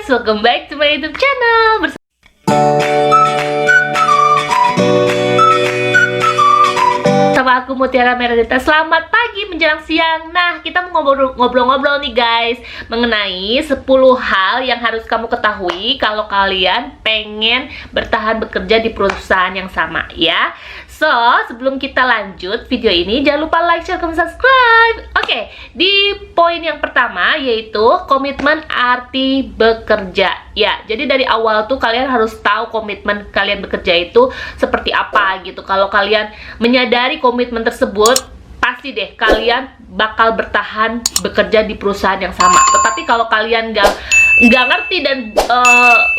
welcome back to my YouTube channel. Sama aku Mutiara Meredita. Selamat pagi menjelang siang. Nah, kita mau ngobrol-ngobrol nih guys, mengenai 10 hal yang harus kamu ketahui kalau kalian pengen bertahan bekerja di perusahaan yang sama ya. So, sebelum kita lanjut video ini, jangan lupa like, share, comment, subscribe. Oke, di poin yang pertama yaitu komitmen arti bekerja. Ya, jadi dari awal tuh kalian harus tahu komitmen kalian bekerja itu seperti apa gitu. Kalau kalian menyadari komitmen tersebut, pasti deh kalian bakal bertahan bekerja di perusahaan yang sama. Tetapi kalau kalian nggak ngerti dan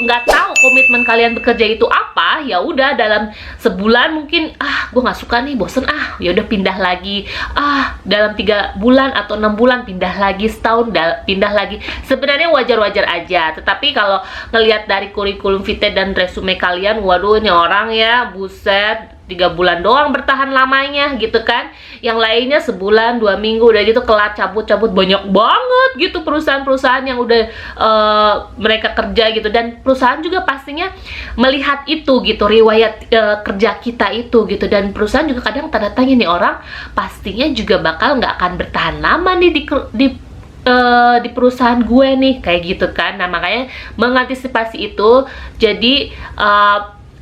nggak tahu komitmen kalian bekerja itu apa, ya udah dalam sebulan mungkin gue nggak suka nih, bosen ya udah pindah lagi, dalam 3 bulan atau 6 bulan pindah lagi, setahun pindah lagi. Sebenarnya wajar-wajar aja, tetapi kalau ngelihat dari kurikulum vitae dan resume kalian, waduh ini orang ya buset 3 bulan doang bertahan lamanya gitu kan, yang lainnya sebulan 2 minggu udah gitu kelar, cabut banyak banget gitu perusahaan-perusahaan yang udah mereka kerja gitu. Dan perusahaan juga pastinya melihat itu gitu, riwayat kerja kita itu gitu, dan perusahaan juga kadang tanda tanya nih orang pastinya juga bakal nggak akan bertahan lama nih di perusahaan gue nih, kayak gitu kan. Nah makanya mengantisipasi itu, jadi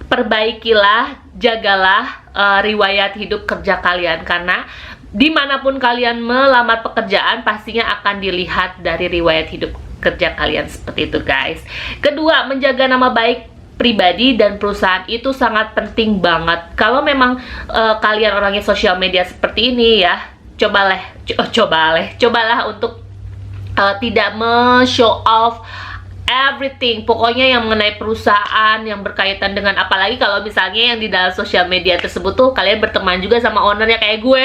perbaikilah, jagalah riwayat hidup kerja kalian, karena dimanapun kalian melamar pekerjaan pastinya akan dilihat dari riwayat hidup kerja kalian, seperti itu guys. Kedua, menjaga nama baik pribadi dan perusahaan itu sangat penting banget. Kalau memang kalian orangnya sosial media seperti ini ya, cobalah untuk tidak show off everything, pokoknya yang mengenai perusahaan yang berkaitan dengan, apalagi kalau misalnya yang di dalam sosial media tersebut tuh kalian berteman juga sama ownernya kayak gue.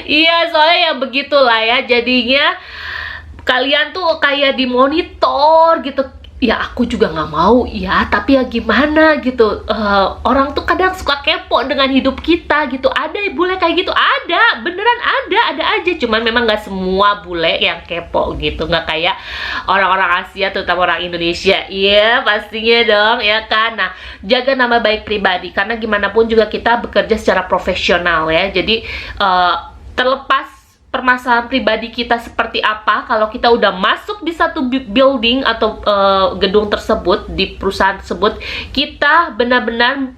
Iya, soalnya ya begitulah ya, jadinya kalian tuh kayak dimonitor gitu. Ya aku juga nggak mau ya, tapi ya gimana gitu, orang tuh kadang suka kepo dengan hidup kita gitu. Ada bule kayak gitu, ada, beneran ada aja. Cuman memang nggak semua bule yang kepo gitu, nggak kayak orang-orang Asia, terutama orang Indonesia. Iya pastinya dong ya kan. Nah, jaga nama baik pribadi, karena gimana pun juga kita bekerja secara profesional ya. Jadi terlepas permasalahan pribadi kita seperti apa, kalau kita udah masuk di satu building atau gedung tersebut, di perusahaan tersebut, kita benar-benar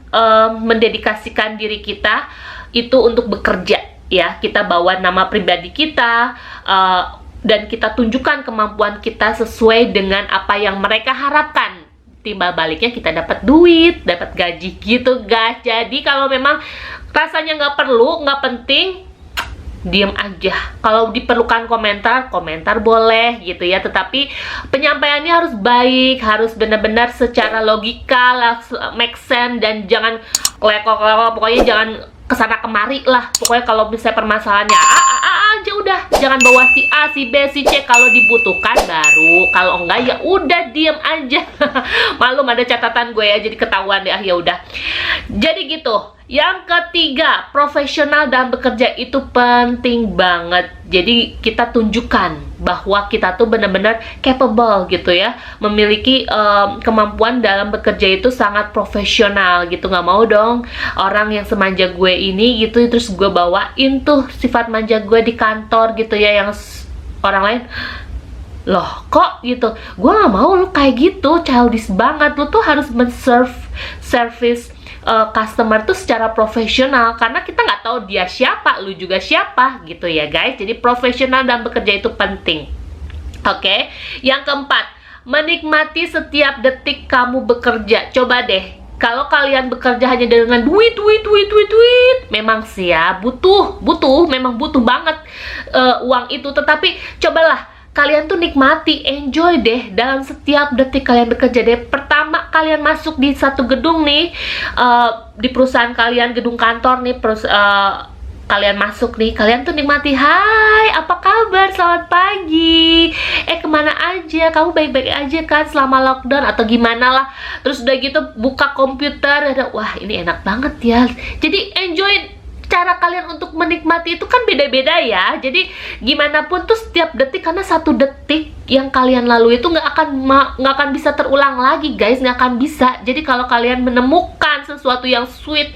mendedikasikan diri kita itu untuk bekerja ya. Kita bawa nama pribadi kita, dan kita tunjukkan kemampuan kita sesuai dengan apa yang mereka harapkan. Timbal baliknya kita dapat duit, dapat gaji gitu guys. Jadi kalau memang rasanya nggak perlu, nggak penting, diam aja. Kalau diperlukan komentar boleh gitu ya, tetapi penyampaiannya harus baik, harus benar-benar secara logika, make sense, dan jangan leko-leko, pokoknya jangan kesana kemari lah. Pokoknya kalau misalnya permasalahannya aja udah, jangan bawa si A, si B, si C. Kalau dibutuhkan baru, kalau enggak ya udah diam aja. Malum ada catatan gue ya, jadi ketahuan deh, ya udah. Jadi gitu. Yang ketiga, profesional dalam bekerja itu penting banget. Jadi kita tunjukkan bahwa kita tuh benar-benar capable gitu ya, memiliki kemampuan dalam bekerja itu sangat profesional gitu. Nggak mau dong orang yang semanja gue ini gitu, terus gue bawain tuh sifat manja gue di kantor gitu ya, yang orang lain loh kok gitu. Gue nggak mau lu kayak gitu, childish banget. Lu tuh harus service customer tuh secara profesional, karena kita nggak tahu dia siapa, lu juga siapa gitu ya guys. Jadi profesional dalam bekerja itu penting. Oke. Yang keempat, menikmati setiap detik kamu bekerja. Coba deh, kalau kalian bekerja hanya dengan duit, memang sih ya memang butuh banget uang itu, tetapi cobalah kalian tuh nikmati, enjoy deh dalam setiap detik kalian bekerja deh. Pertama kalian masuk di satu gedung nih, di perusahaan kalian, gedung kantor nih, kalian masuk nih, kalian tuh nikmati, hai apa kabar, selamat pagi, kemana aja, kamu baik-baik aja kan selama lockdown atau gimana lah. Terus udah gitu buka komputer, wah ini enak banget ya. Jadi enjoy cara kalian untuk menikmati itu kan beda-beda ya. Jadi gimana pun tuh setiap detik, karena satu detik yang kalian lalui itu nggak akan bisa terulang lagi guys, nggak akan bisa. Jadi kalau kalian menemukan sesuatu yang sweet,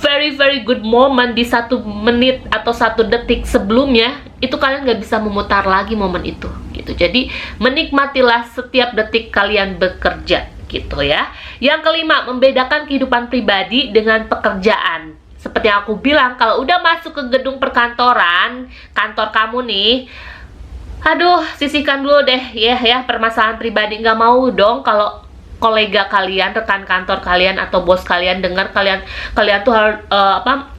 very very good moment di 1 menit atau 1 detik sebelumnya, itu kalian nggak bisa memutar lagi momen itu gitu. Jadi menikmatilah setiap detik kalian bekerja gitu ya. Yang kelima, membedakan kehidupan pribadi dengan pekerjaan. Seperti yang aku bilang, kalau udah masuk ke gedung perkantoran, kantor kamu nih, aduh, sisihkan dulu deh ya permasalahan pribadi. Nggak mau dong kalau kolega kalian, rekan kantor kalian atau bos kalian dengar kalian tuh harus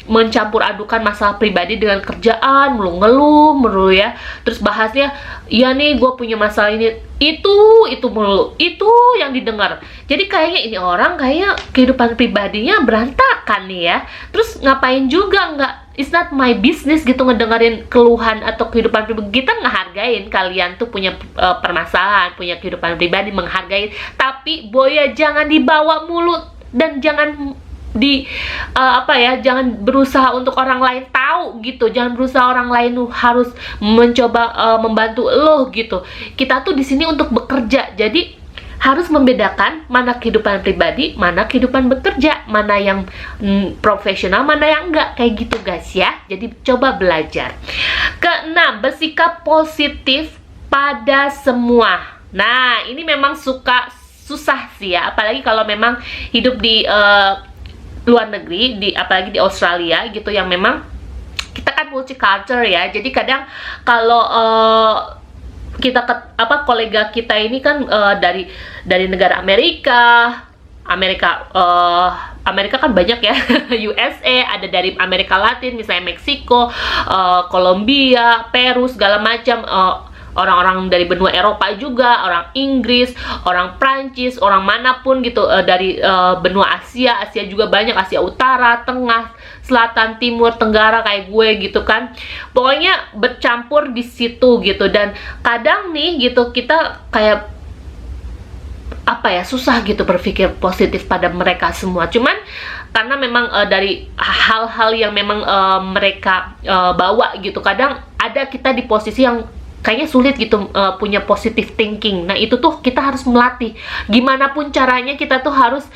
mencampur adukan masalah pribadi dengan kerjaan, ngeluh melulu ya. Terus bahasnya, ya nih gue punya masalah ini, itu melulu, itu yang didengar. Jadi kayaknya ini orang kayak kehidupan pribadinya berantakan nih ya. Terus ngapain juga, nggak, it's not my business gitu ngedengerin keluhan atau kehidupan pribadi. Kita ngehargain kalian tuh punya permasalahan, punya kehidupan pribadi, menghargai. Tapi boya jangan dibawa mulut dan jangan jangan berusaha untuk orang lain tahu gitu. Jangan berusaha orang lain harus mencoba membantu lo gitu. Kita tuh di sini untuk bekerja. Jadi harus membedakan mana kehidupan pribadi, mana kehidupan bekerja, mana yang profesional, mana yang enggak, kayak gitu guys ya. Jadi coba belajar. Keenam, bersikap positif pada semua. Nah, ini memang susah sih ya, apalagi kalau memang hidup di luar negeri, apalagi di Australia gitu, yang memang kita kan multicultural ya. Jadi kadang kalau kita kolega kita ini kan dari negara Amerika kan banyak ya. USA, ada dari Amerika Latin, misalnya Meksiko, Kolombia, Peru, segala macam. Orang-orang dari benua Eropa juga, orang Inggris, orang Prancis, orang manapun gitu, dari benua Asia juga banyak, Asia Utara, Tengah, Selatan, Timur, Tenggara kayak gue gitu kan. Pokoknya bercampur di situ gitu. Dan kadang nih gitu kita kayak susah gitu berpikir positif pada mereka semua. Cuman karena memang dari hal-hal yang memang mereka bawa gitu, kadang ada kita di posisi yang kayaknya sulit gitu punya positive thinking. Nah itu tuh kita harus melatih. Gimana pun caranya kita tuh harus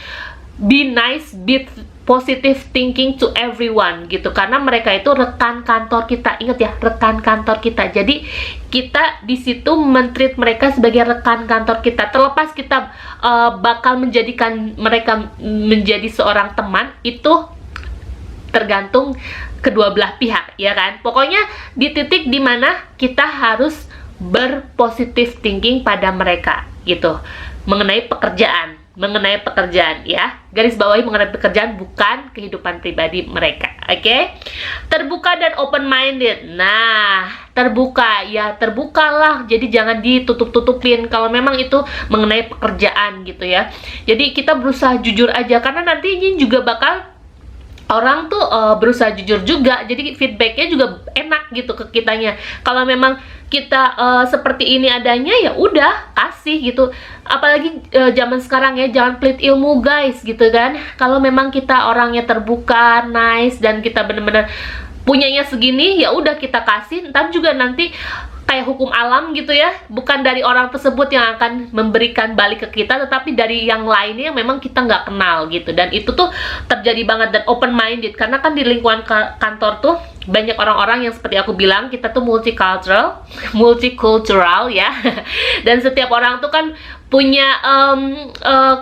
be nice, be positive thinking to everyone gitu. Karena mereka itu rekan kantor kita. Ingat ya, rekan kantor kita. Jadi kita di situ men-treat mereka sebagai rekan kantor kita. Terlepas kita bakal menjadikan mereka menjadi seorang teman, itu tergantung kedua belah pihak ya kan. Pokoknya di titik dimana kita harus berpositif thinking pada mereka gitu, mengenai pekerjaan ya. Garis bawahi mengenai pekerjaan, bukan kehidupan pribadi mereka. Oke? Terbuka dan open minded. Nah, terbukalah. Jadi jangan ditutup-tutupin kalau memang itu mengenai pekerjaan gitu ya. Jadi kita berusaha jujur aja, karena nanti ini juga bakal orang tuh berusaha jujur juga, jadi feedbacknya juga enak gitu ke kitanya. Kalau memang kita seperti ini adanya, ya udah kasih gitu. Apalagi zaman sekarang ya, jangan pelit ilmu guys gitu kan. Kalau memang kita orangnya terbuka, nice, dan kita bener-bener punyanya segini, ya udah kita kasih. Ntar juga nanti kayak hukum alam gitu ya, bukan dari orang tersebut yang akan memberikan balik ke kita, tetapi dari yang lainnya yang memang kita nggak kenal gitu. Dan itu tuh terjadi banget. Dan open minded, karena kan di lingkungan kantor tuh banyak orang-orang yang seperti aku bilang, kita tuh multicultural ya. Dan setiap orang tuh kan punya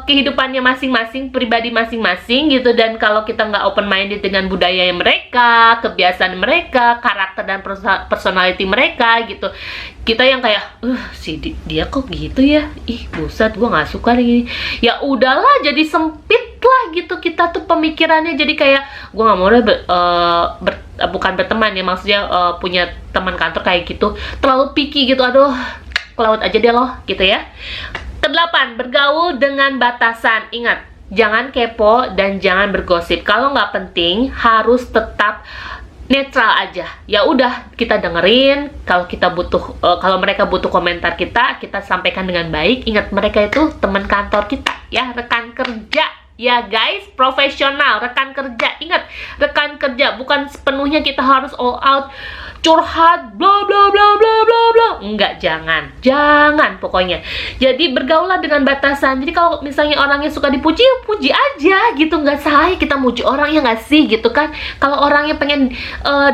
kehidupannya masing-masing, pribadi masing-masing gitu. Dan kalau kita nggak open minded dengan budaya mereka, kebiasaan mereka, karakter dan personality mereka gitu, kita yang kayak dia kok gitu ya, ih buset, gue nggak suka nih. Ya udahlah, jadi sempit lah gitu kita tuh pemikirannya. Jadi kayak gue nggak mau bukan berteman ya, maksudnya punya teman kantor kayak gitu, terlalu picky gitu. Aduh, ke laut aja deh loh gitu ya. Kedelapan, bergaul dengan batasan. Ingat, jangan kepo dan jangan bergosip. Kalau nggak penting, harus tetap netral aja. Ya udah, kita dengerin. Kalau kita butuh, kalau mereka butuh komentar kita sampaikan dengan baik. Ingat, mereka itu teman kantor kita ya, rekan kerja ya guys, profesional, rekan kerja. Ingat, rekan kerja bukan sepenuhnya kita harus all out curhat bla bla bla bla bla bla. Enggak, jangan pokoknya. Jadi bergaullah dengan batasan. Jadi kalau misalnya orangnya suka dipuji, ya puji aja gitu, nggak salah kita muji orang, ya nggak sih gitu kan. Kalau orangnya pengen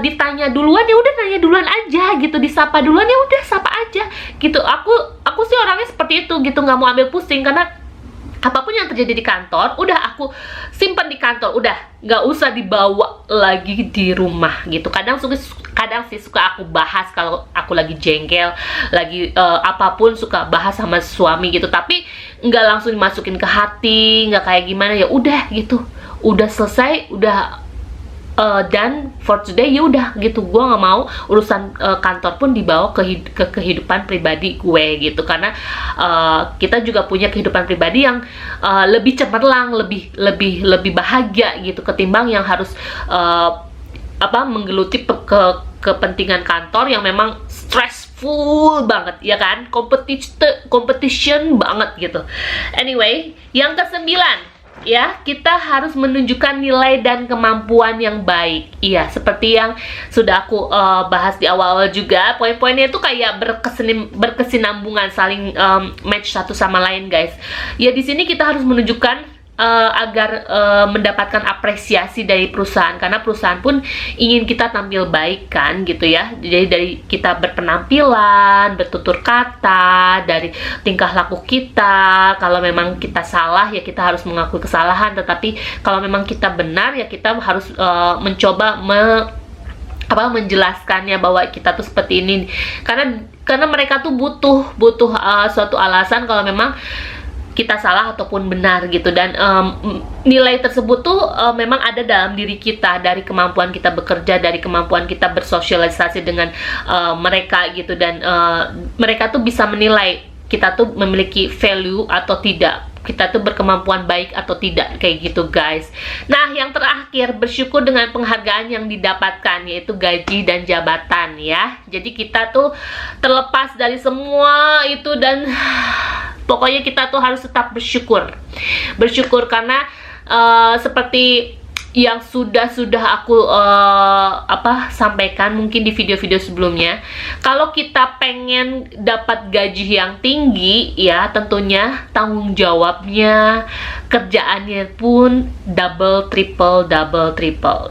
ditanya duluan, ya udah nanya duluan aja gitu, disapa duluan, ya udah sapa aja gitu. Aku sih orangnya seperti itu gitu, nggak mau ambil pusing, karena apapun yang terjadi di kantor, udah aku simpan di kantor, udah nggak usah dibawa lagi di rumah gitu. Kadang sih suka aku bahas kalau aku lagi jengkel, lagi apapun suka bahas sama suami gitu, tapi nggak langsung dimasukin ke hati, nggak kayak gimana, ya udah gitu, udah selesai, udah dan for today, ya udah gitu. Gue nggak mau urusan kantor pun dibawa ke kehidupan pribadi gue gitu, karena kita juga punya kehidupan pribadi yang lebih cemerlang, lebih bahagia gitu, ketimbang yang harus menggeluti kepentingan kantor yang memang stressful banget, ya kan, competition banget gitu. Anyway, yang ke-9, ya, kita harus menunjukkan nilai dan kemampuan yang baik. Iya, seperti yang sudah aku bahas di awal-awal juga, poin-poinnya itu kayak berkesinambungan, saling match satu sama lain, guys. Ya, di sini kita harus menunjukkan agar mendapatkan apresiasi dari perusahaan, karena perusahaan pun ingin kita tampil baik kan gitu ya. Jadi dari kita berpenampilan, bertutur kata, dari tingkah laku kita, kalau memang kita salah ya kita harus mengakui kesalahan, tetapi kalau memang kita benar ya kita harus mencoba menjelaskannya bahwa kita tuh seperti ini, karena mereka tuh butuh suatu alasan kalau memang kita salah ataupun benar gitu. Dan nilai tersebut tuh memang ada dalam diri kita, dari kemampuan kita bekerja, dari kemampuan kita bersosialisasi dengan mereka gitu. Dan mereka tuh bisa menilai kita tuh memiliki value atau tidak, kita tuh berkemampuan baik atau tidak, kayak gitu guys. Nah, yang terakhir, bersyukur dengan penghargaan yang didapatkan, yaitu gaji dan jabatan ya. Jadi kita tuh terlepas dari semua itu, dan pokoknya kita tuh harus tetap bersyukur karena seperti yang sudah aku sampaikan mungkin di video-video sebelumnya, kalau kita pengen dapat gaji yang tinggi ya tentunya tanggung jawabnya, kerjaannya pun double triple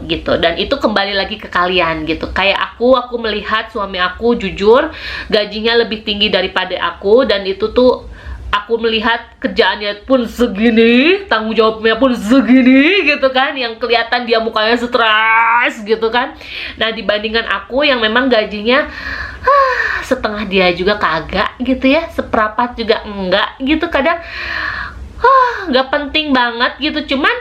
gitu. Dan itu kembali lagi ke kalian gitu. Kayak aku melihat suami aku jujur gajinya lebih tinggi daripada aku, dan itu tuh aku melihat kerjaannya pun segini, tanggung jawabnya pun segini gitu kan, yang kelihatan dia mukanya stres gitu kan. Nah, dibandingkan aku yang memang gajinya setengah dia juga kagak gitu ya, seperempat juga enggak gitu, kadang nggak penting banget gitu, cuman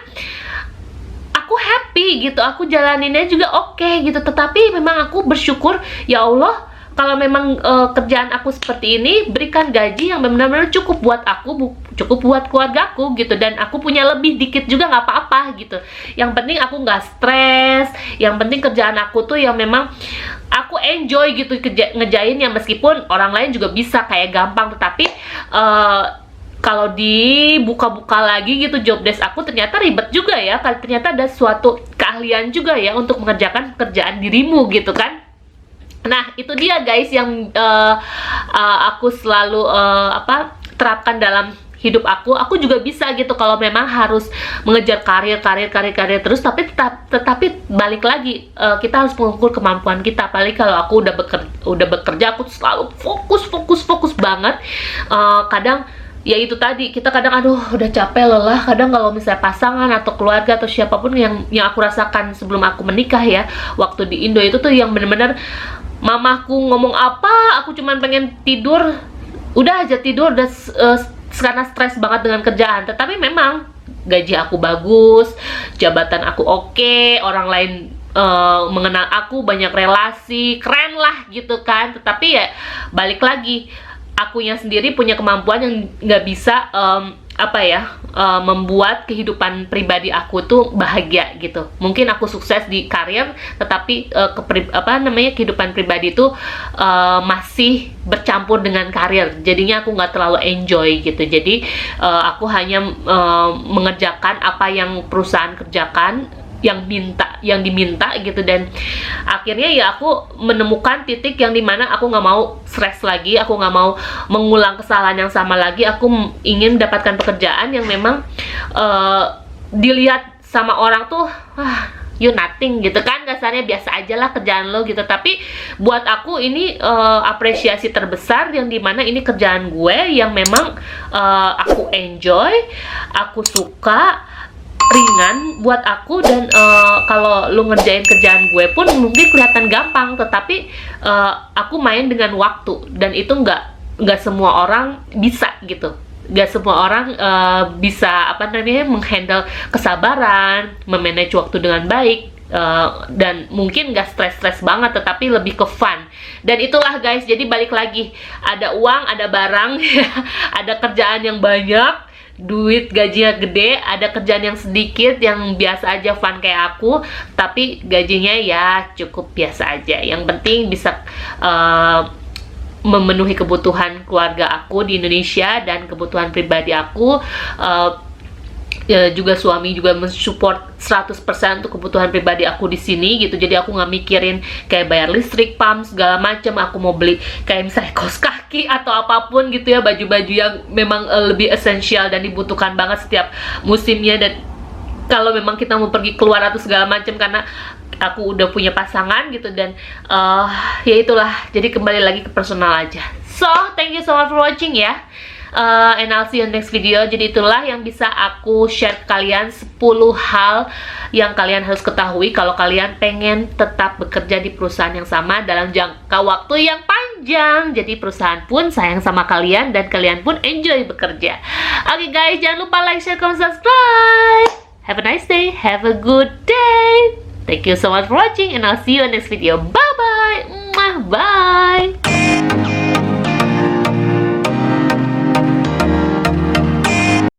aku happy gitu, aku jalaninnya juga oke gitu. Tetapi memang aku bersyukur, ya Allah, kalau memang kerjaan aku seperti ini, berikan gaji yang benar-benar cukup buat aku, cukup buat keluargaku gitu. Dan aku punya lebih dikit juga nggak apa-apa gitu. Yang penting aku nggak stres, yang penting kerjaan aku tuh yang memang aku enjoy gitu ngejainnya, meskipun orang lain juga bisa kayak gampang, tetapi kalau dibuka-buka lagi gitu job desk aku, ternyata ribet juga ya, ternyata ada suatu keahlian juga ya untuk mengerjakan pekerjaan dirimu gitu kan. Nah, itu dia guys yang aku selalu terapkan dalam hidup aku. Aku juga bisa gitu kalau memang harus mengejar karir terus, tetapi balik lagi kita harus mengukur kemampuan kita. Apalagi kalau aku udah bekerja, aku selalu fokus banget. Kadang ya itu tadi, kita kadang udah capek, lelah. Kadang kalau misalnya pasangan atau keluarga atau siapapun yang aku rasakan sebelum aku menikah ya, waktu di Indo itu tuh yang bener-bener mamaku ngomong apa, aku cuman pengen tidur, udah aja tidur, udah karena stres banget dengan kerjaan. Tetapi memang gaji aku bagus, jabatan aku oke, orang lain mengenal aku, banyak relasi, keren lah gitu kan. Tetapi ya balik lagi, akunya sendiri punya kemampuan yang nggak bisa apa ya, membuat kehidupan pribadi aku tuh bahagia gitu. Mungkin aku sukses di karir, tetapi kehidupan pribadi tuh masih bercampur dengan karir. Jadinya aku nggak terlalu enjoy gitu. Jadi aku hanya mengerjakan apa yang perusahaan kerjakan, yang diminta gitu, dan akhirnya ya aku menemukan titik yang dimana aku nggak mau stres lagi, aku nggak mau mengulang kesalahan yang sama lagi. Aku ingin mendapatkan pekerjaan yang memang dilihat sama orang tuh you nothing gitu kan, kasarnya biasa aja lah kerjaan lo gitu. Tapi buat aku ini apresiasi terbesar, yang dimana ini kerjaan gue yang memang aku enjoy, aku suka, ringan buat aku. Dan kalau lu ngerjain kerjaan gue pun mungkin kelihatan gampang, tetapi aku main dengan waktu, dan itu nggak semua orang bisa gitu. Nggak semua orang bisa menghandle kesabaran, memanage waktu dengan baik, dan mungkin nggak stres-stres banget, tetapi lebih ke fun. Dan itulah guys, jadi balik lagi, ada uang, ada barang, ada kerjaan yang banyak, duit gajinya gede, ada kerjaan yang sedikit, yang biasa aja fun kayak aku, tapi gajinya ya cukup biasa aja. Yang penting bisa memenuhi kebutuhan keluarga aku di Indonesia dan kebutuhan pribadi aku. Juga suami juga mensupport 100% untuk kebutuhan pribadi aku di sini gitu. Jadi aku nggak mikirin kayak bayar listrik, pam, segala macam. Aku mau beli kayak misalnya kaos kaki atau apapun gitu ya, baju-baju yang memang lebih esensial dan dibutuhkan banget setiap musimnya. Dan kalau memang kita mau pergi keluar atau segala macam, karena aku udah punya pasangan gitu. Dan ya itulah, jadi kembali lagi ke personal aja. So thank you so much for watching ya. And I'll see you in next video. Jadi itulah yang bisa aku share ke kalian, 10 hal yang kalian harus ketahui kalau kalian pengen tetap bekerja di perusahaan yang sama dalam jangka waktu yang panjang. Jadi perusahaan pun sayang sama kalian dan kalian pun enjoy bekerja. Oke guys, jangan lupa like, share, comment, subscribe. Have a nice day, have a good day. Thank you so much for watching, and I'll see you in next video. Bye bye. Bye.